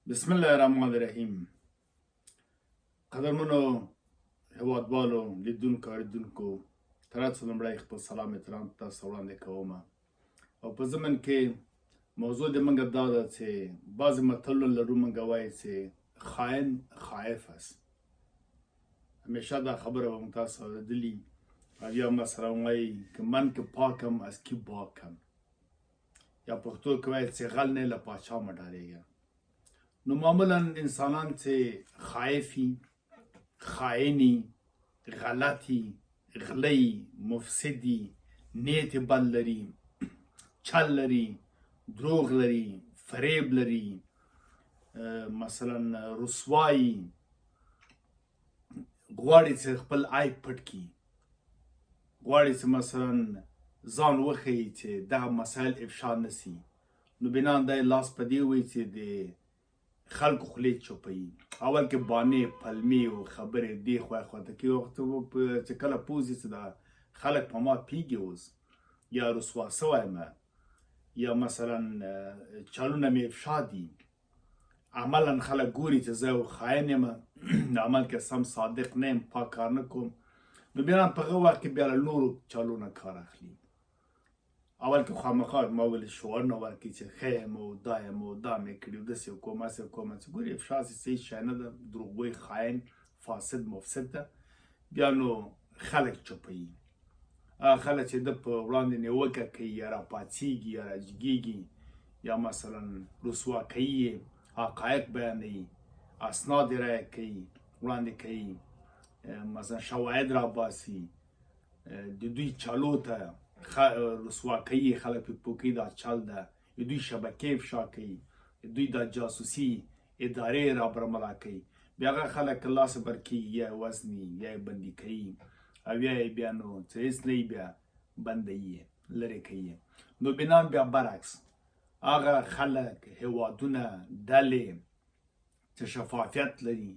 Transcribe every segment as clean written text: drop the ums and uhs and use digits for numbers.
بسم الله الرحمن الرحیم. قدرمنو هیوادوالو لیدونکو اورېدونکو تر هر څه لومړی خپل سلام احترام تاسو وړاندې کوم او په ضمن کې موضوع د موږ دا ده چې بعضې متلونه لرو موږ وایي چې خاین خایف است. همیشه دا خبره به موږ تاسو اورېدلي او یا مثلا وایي که من که پاکم از کی باکم، یا پښتو کې وایي چې غل نه له پاچا مه ډارېږه. نو معمولا انسانان چې خائفی، خائنی، غلطی، غلی، مفسدی، نیت بد لري، چل لري، دروغ لري، فریب لري، مثلا رسوایی، غواړي چې خپل عیب پټ کړي، غواړي چې مثلا ځان وښیي چې دغه مسایل افشا نسي. نو بنا دا لاس په دې وایي چې د خلکو خولې چوپوي. اول کې بانې پلمې او خبرې دې خوا خواته کوي، وخت چې کله پوځي چې دا خلک په ما پیږي اوس یا رسوا سوی یم یا مثلا چالونه مې افشا دي، عملا خلک ګوري چې زه یو خاین یم، د عمل کې سم صادق نه یم، پاک کار نه کوم. نو بیا په هغه وخت کې بیا له نورو چالونه کار اخلي. اول کې خامخا ما ویل شعار نه ورکړي چې ښه یم او دا یم او دا مې کړي او داسې کوم هسې کوم، چې ګوري افشا صحیح شی نه ده، دروغګوی، خاین، فاسد، مفسد ده. بیا نو خلک چوپوي. هغه خلک چې ده په وړاندې نیوکه کوي یا راپاڅېږي یا راجګېږي یا مثلا رسوا کوي یې، حقایق بیانوي، اسناد یې رایه کوي، وړاندې کوي، مثلا شواهد راباسي، د دوی چالو ته رسوا کوي، خلک پې پوه دا چل ده، د دوی شبکې افشا کوي، دوی دا جاسوسي ادارې رابرملا کوي. بیا هغه خلک لاس برکېږي یا وزني یا یې بندي کوي او یا یې بیا نو چې هېڅ نه وي بیا بندوي یې، لرې کوي. نو بنا بیا برعکس هغه خلک، هیوادونه، ډلې چې شفافیت لري،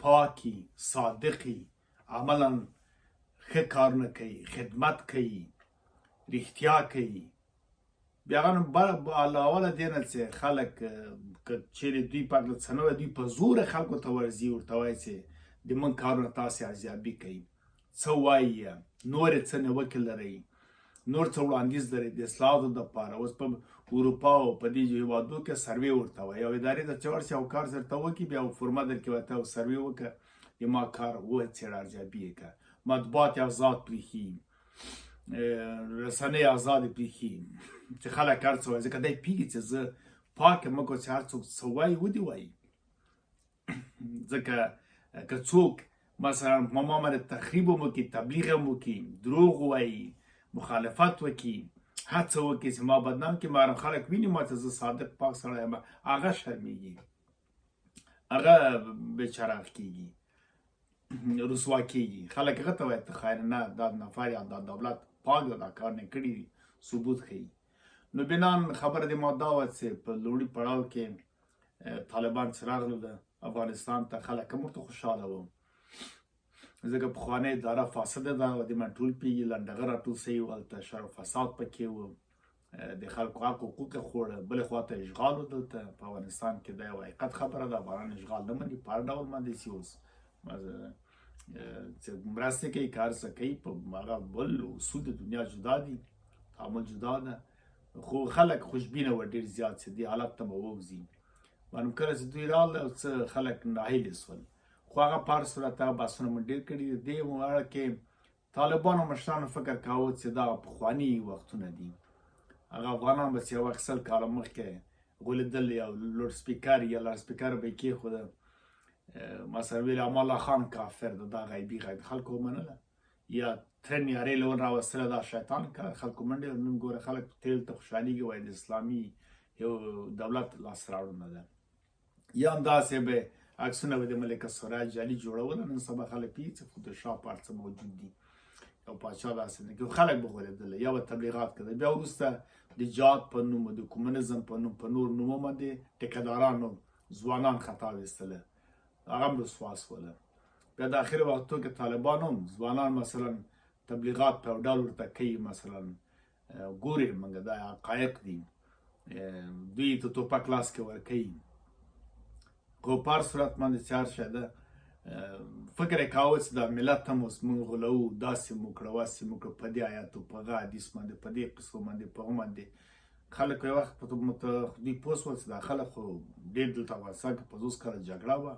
پاکي، صادقي، عملا ښه کارونه کوي، خدمت کوي، رښتیا کوي، بیا هغه علاوه له دې نه چې خلک که چیرې دوی په هکله څه نه وایي، دوی په زوره خلکو ته ورځي، ورته وایي چې د موږ کارونه تاسې ارزیابي کوي، څه وایي، نور یې څه نیوکې لرئ، نور څه وړاندیز لرئ د اصلاحاتو دپاره. اوس په اروپا او په دې هېوادو کې سروې ورته وایي، یو ادارې ته چې ورشي او کار درته وکړي، بیا فورمه درکړي ورته یو سروې وکړه، د ما کار وڅېړه، ارزیابي یې کړه، مطبوعات یې ازاد پرېښي، رسنۍ ازادې پرېښي چې خلک هر څه وایي، ځکه دی پوهېږي چې زه پاک یم، مګر چې هر څوک څه وایي ودې وایي. ځکه که څوک مثلا په ما باندې تخریب هم وکړي، تبلیغ هم وکړي، دروغ ووایي، مخالفت وکړي، هڅه وکړي چې ما بدنام کړي، مګر خلک ویني ما چې زه صادق پاک سړی یم، هغه شرمېږي، هغه بېچاره کېږي، رسوا کېږي. خلک هغه ته وایي ته خاین، نه دا نفر یا دا دولت پاک ده، دا کار نه کړي، ثبوت ښیي. نو بنان خبره د ما دا وه چې په لومړي پړاو کې طالبان چې راغلل افغانستان ته، خلک هم ورته خوشحاله وو، ځکه پخوانۍ اداره فاسده ده او د من ټول پوهېږي، لنډغه راټول سوي وو، هلته شر او فساد پکې و، د خلکو حق حقوق یې خوړه، بلې خوا ته اشغال و. دلته په افغانستان کې دا یو حقیقت خبره ده، افغانان اشغال نه مني، په هر ډول باندې چې اوس چې مرستې کوي، که هر څه کوي، په هغه بل اصول د دنیا جدا دي، تعامل جدا ده، خو خلک خوشبینه وه ډېر زیات چې دې حالت ته به ووځي. معلوم کله چې دوی راغله او څه خلک ناهیلې شول، خو هغه په هر صورت هغه بحثونه مو ډېر کړي دي. دې اړه کې طالبانو مشرانو فکر کاوه چې دا پخواني وختونه دي، هغه افغانان به چې یو وخت 100 کاله مخکې غولېدل، یو لوډ سپیکر یا لاډ سپیکر به یې کېښوده، مثلا ویل امان الله خان کافر ده، دا غیبي غږ خلکو ومنله، یا ترن یارې له ون راوستله، دا شیطان کار، خلکو منډې. نن ګوره خلک تیل ته خوشحالېږي، وایي د اسلامي یو دولت لاسته راوړنه ده. یا همداسې به عکسونه به د ملکه سراج جعلي جوړوله، نن سبا خلک پوهېږي چې فوټوشاپ هر څه موجود دي، یو پاچا داسې نه کوي، خلک به غولېدله، یا به تبلیغات کړل. بیا وروسته د جهاد په نوم، د کمونیزم په نوم، په نور نومو باندې ټیکهدارانو ځوانان خطا ویستله، هغه هم رسوا شوله. بیا د آخر وختو کې طالبان هم ځوانان مثلا تبلیغات په یو ډول ورته کوي، مثلا ګورې موږ دا حقایق دي، دوی ته ټوپک لاس کې ورکوي، خو په هر صورت باندې چې هر شی ده فکر یې کاوه چې دا ملت هم اوس موږ غولوو، داسې مو کړه واسې مو کړه، په دې آیاتو په هغه حدیث باندې په دې قصو باندې په هغه باندې خلک یو وخت دوی پوه شول چې دا خلک خو ډېر دلته افغانستان کې 50 کاله جګړه وه،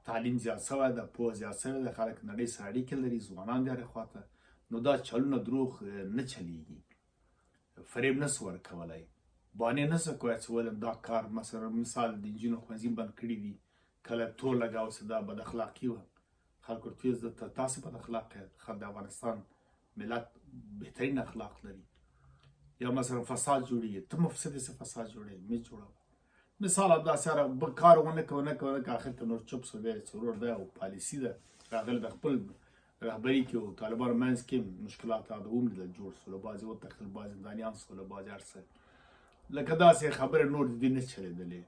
تعلیم زیات شوی ده، پوهه زیات شوې ده، خلک نړۍ سره اړیکې لري، ځوانان دي هرې خواته، نو دا چلونه دروغ نه چلیږي، فریب نه سو ورکولی، بانې نه سو کوی چې ولم دا کار مثلا مثال د نجونو ښوونځي بند کړي دي، کله تور لګاو چې دا بد اخلاقي وه، خلکو ورته ویل تاسې بد اخلاق یاست، د افغانستان ملت بهترین اخلاق لري، یا مثلا فساد جوړېږي، ته مفسد یې څه فساد جوړوي، مه جوړوه. مثال همداسې هره کار ونه که آخر ته نور چوپ سو، بیا چې ورور دی او پالیسي ده راغلی د خپل رهبري کې او طالبانو منځ کې مشکلات هغه وملیدل جوړ سو، له بعضې وتښتل، بعضې زندانیان سو، له بعضې هر څه لکه داسې خبرې نور د دوی نه چلېدلې.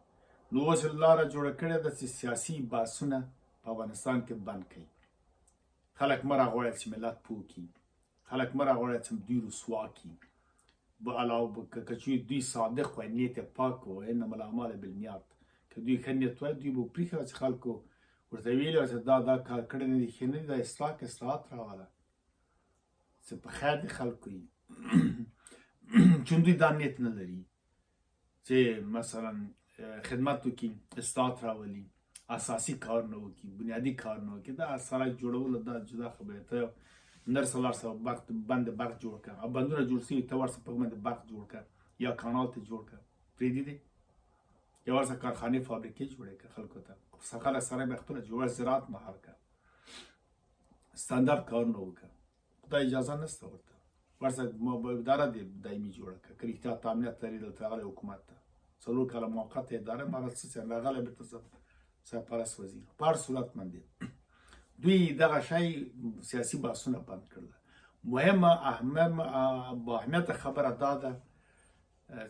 نو اوس لاره جوړه کړې ده چې سیاسي بحثونه په افغانستان کې بند کړي، خلک مه راغواړي چې ملت پوه کړي، خلک مه راغواړي چې دوی رسوا کړي، که چوی دوی صادق وای، نیت یې پاک و، انما الاعمال بالنیات، که دوی ښه نیت وای دوی به پرېښه چې خلکو ورته ویلي وای چې دا کار کړی نه دي، ښه نه دي، دا اصلاحات راوله چې په خیر د خلکو وي چون دوی دا نیت نه لري چې مثلا خدمت وکړي، اصلاحات راولي، اساسي کارونه وکړي، بنیادي کارونه وکړي، دا سړک جوړول دا جدا خبره. ته نرس لاړ شه بند برق جوړ کړه، او بندونه جوړ شوي ته ورشه په باندې برق جوړ کړه یا کانال ته جوړ کړه، پرېږدي یا ورشه کارخانې فابریکې جوړې کړه خلکو ته، خلک سره به خپله جوړه زراعت مهار کړه، ستاندارد کارونه وکړه، خدای اجازه نشته ورته، ورشه اداره دې دایمي جوړه کړه، که رښتیا ته امنیت لري دلته راغلی حکومت ته 4 کاله موقته اداره مغه څه راغلی بېرته سرپرست وزیر. په هر صورت باندې دوی دغه شی سیاسي بحثونه بند کړل. مهمه با اهمیته خبره دا ده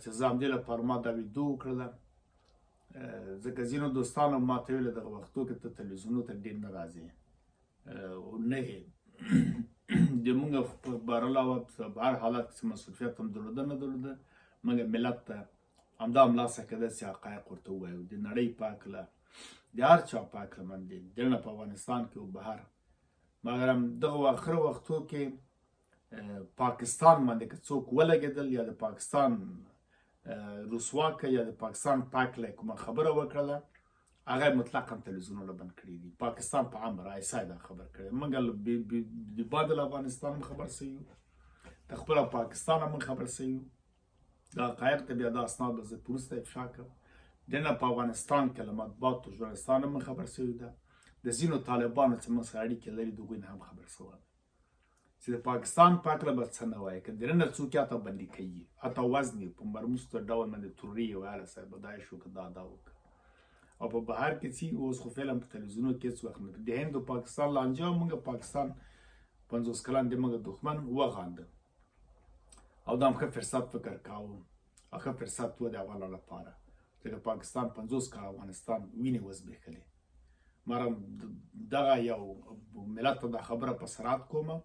چې زه همدې لپاره ما دا ویډیو وکړله، ځکه ځینو دوستانو ما ته ویل دغه وختو کې ته تلویزیونونو ته ډېر نه راځې، نه یې د موږ په بهر علاوه په هر حالت کې مسؤلیت هم درلوده نه درلوده، موږ ملت ته همدا ملاسه کېده چې حقایق ورته ووایو، د نړۍ په هکله د هر چا په هکله باندې دننه په افغانستان کې او بهر، مګر دغه اخره وختو کې پاکستان باندې که څوک ولګېدل یا د پاکستان رسوا کړه یا د پاکستان په هکله کومه خبره وکړله، هغه مطلقا تلویزیونونه بند کړي دي. پاکستان په عام رئیسا دا خبر کړی، موږ د بعد افغانستان هم خبر سوي یو، د خپله پاکستان هم خبر سوي یو، دا حقایق ته بیا دا اسناد به زه وروسته افشا کړم، دننه په افغانستان کې له مطبوعاتو ژورنالستان هم خبر سوي ده، د ځینو طالبانو چې موږ سره اړیکې لري د هغوی نه هم خبر سوی ده چې د پاکستان په هکله به څه نه وایي، که دننه څوک یې حتی بندي کوي، حتی وزن یې په مرموزته ډول باندې توري ویله صاحب دا یې شو که دا وکړه، او په بهر کې چې اوس خو فعلا په تلویزیونو کې هېڅ وخت نه د هند او پاکستان لانجه موږ پاکستان 50 کلن د موږ دښمن وغانده، او دا هم ښه فرصت فکر کاوه، او ښه فرصت و د اوله لپاره، ځکه پاکستان 50 کاله افغانستان وینې وزبېښلې. مرم دغه یو ملت ته دا خبره په صراحت کومه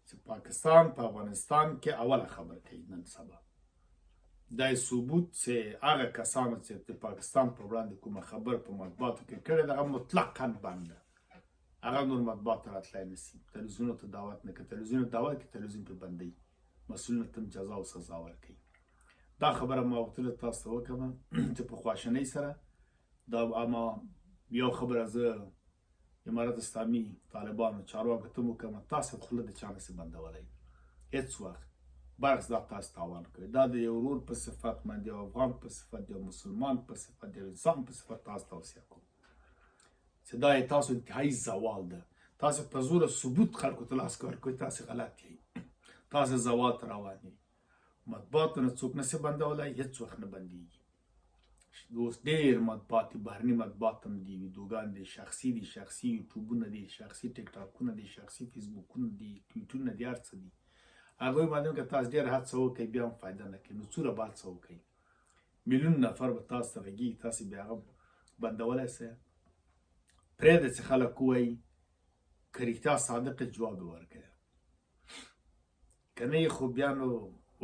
چې پاکستان په افغانستان کې اوله خبره کوي نن سبا، دا یې ثبوت چې هغه کسانو چې د پاکستان په وړاندې کومه خبره په مطبوعاتو کې کړې ده هغه مطلقا بند ده، هغه نور مطبوعات ته راتلی نشي، تلویزیونو ته دعوت نه کوي، تلویزیون دعوت کوي تلویزیون پرې بندوي، مسؤلینو ته هم جزا او سزا ورکوي. دا خبره ما وختونه تاسو ته وکړم چې په خواشنۍ سره دا اما یو خبره زه امارت اسلامي طالبانو چارواکو ته وکړم، تاسو خوله د چا نسي بندولی هېڅ وخت، برعکس دا تاسو تاوان کوي، دا د یو ورور په صفت باندې یو افغان په صفت یو مسلمان په صفت یو انسان په صفت تاسو توصیه کوم چې دا یې تاسو انتهایي زوال ده، تاسو په زوره ثبوت خلکو ته لاس ورکوئ، تاسو غلط یئ، تاسو زوال ته روان یئ، مطبوعاتونه څوک نسي بندولی، هېڅ وخت نه بندېږي. اوس ډېر مطبوعات دي، بهرني مطبوعات هم دي، ویډیوګان دي، شخصي دي، شخصي یوټیوبونه دي، شخصي ټیک ټاکونه دي، شخصي فیسبوکونه دي، ټویټونه دي، هر څه دي، هغوی باندې که تاسو ډېر هڅه وکړئ بیا هم فایده نه کوي، نو څومره به هڅه وکړئ، میلیون نفر به تاسو ته غږېږي، تاسو بیا هغه بندولی سئ، پرېږده چې خلک ووایي، که رښتیا صادق یې جواب یې ورکړه، که نه یې خو بیا نو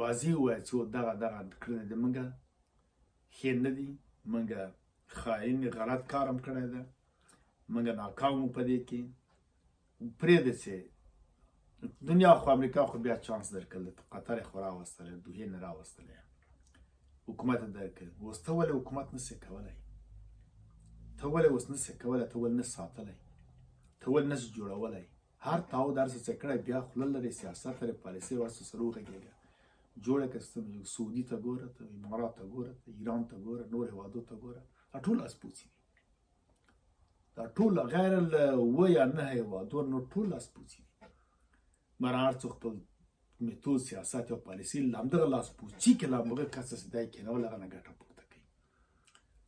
واضح ووایه چې دغه کړنې د موږ ښې نه دي، موږ خاين غلط کارم کړی ده موږ ناکام وو په دې کې پرېږده چې دنیا خو امریکا خو بیا چانس درکړل قطر یې خو راوستلی دوحې نه راوستلی حکومت یې درکړ اوس ته ولې حکومت نسې کولی ته ولې اوس نسې کولی ته ولې نسې ساتلی ته ولې نسې جوړولی هر تاو در څه کړی بیا خوله لرې سیاست لرې پالیسۍ ورسره سره وغږېږه جوړه که سعودي ته ګوره ته امارات ته ګوره ته ایران ته ګوره نور هېوادو ته ګوره دا ټول لاسپوڅي دي دا ټول غیر له اوه یا 9 هېوادو نور ټول لاسپوڅي دي مر هر څوک خپل میتود سیاست او پالیسي له همدغه لاسپوڅي کې له همغه کسه چې دی کېنول هغه نه ګټه پورته کوي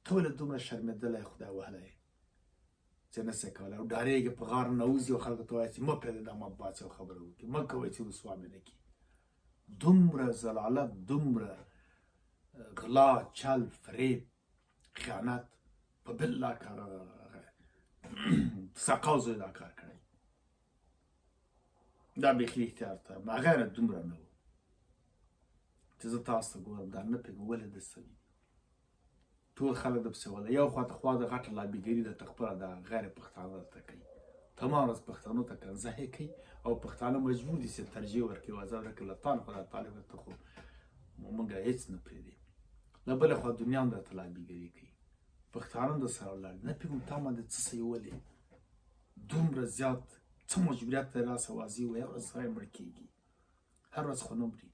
ته ولې دومره شرمېدلی خدای وهلی چې نسې کولی او ډارېږي په غار نه وځي او خلکو ته وایي چې مه پرېږده دا مطبوعات یو خبره وکړي مه کوئ چې رسوا مې نه کړي دومره ضلالت دومره غلا چل فریب خیانت په بالله کار سقاو زوی دا کار کړی دا بیخي احتیاط ته هغه نه دومره نه و چې زه تاسو ته ګورم دا نه پوهېږم ولې داسې وي ټول خلک درپسې وله یو خوا ته خوا د غټه لابیګري درته خپله د غیر پښتانه درته کوي تمام ورځ پښتنو ته کنځهې کوي او پښتانه مجبور دي چې ترجیح ورکوي وازه ورکړي له تا نه خدای طالب ته خو موږ هېڅ نه پرېږدي له بله خوا دنیا هم درته لابیګري کوي پښتانه هم درسره ولاړ نه پوهېږم تا باندې څه څه یې ولې دومره زیات څه مجبوریت دی راسه واضح وایي هره ورځ سړی مړ کېږي هر ورځ خو نه مري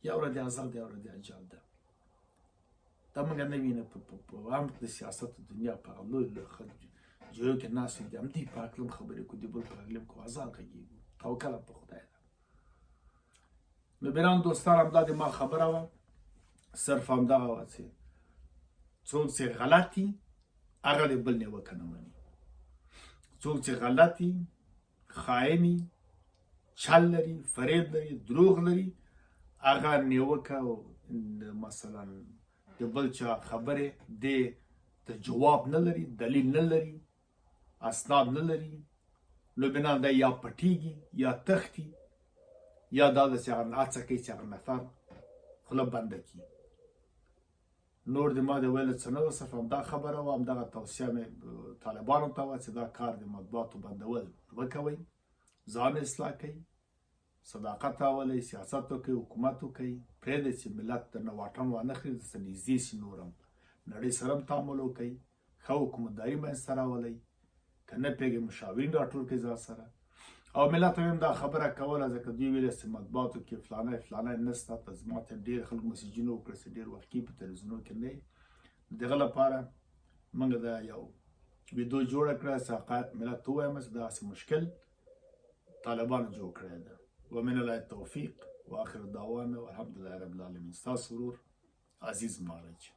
یا ورځ د ازل دی یا ورځ د اجل ده دا موږ نه وینو په عام د سیاست دنیا په هغه لوی جویو کې ناست دي همدې په اقلیم خبرې کوو د بل په اقلیم کو ازان غږېږو توکل په خدای ده نو بیران دوستان همدا د ما خبره وه صرف همدغه وه چې څوک چې غلطي هغه د بل نیوکه نه مني څوک چې غلطي خایني چل لري فریب لري دروغ لري هغه نیوکه مثلا د بل چا خبرې دې ته جواب نه لري دلیل نه لري اسناد نه لري نو بنا دا یا پټیږي یا تښتي یا دا داسې هغه هڅه کوي چې هغه نفر خوله بنده کړي نور د ما د ویلو څه نه وه صرف همدا خبره وه همدغه توصیه مې طالبانو ته وه چې دا کار د مطبوعاتو بندول وکوئ ځان اصلاح کوئ صداقت راولئ سیاست وکړئ حکومت وکړئ پرېږدئ چې ملت درنه واټن وانخلي درته نږدې شي نور هم نړۍ سره هم تعامل وکړئ ښه حکومتداري منځته راولئ که نه پوهېږئ مشاورین راټول کړئ ځان سره او ملت ته هم دا خبره کوله ځکه دوی ویل چې مطبوعاتو کې فلانی فلانی نسته ته زما ته ډېر خلک مسیجونه وکړه چې ډېر وخت کې په تلویزیونو کې نه دغه لپاره موږ دا یو ویډیو جوړه کړه چې حقایق ملت ته ووایم چې داسې مشکل طالبانو جوړ کړی ده ومن الله التوفیق واخر دعوانا والحمد لله رب العالمین ستاسو ورور عزیز مارج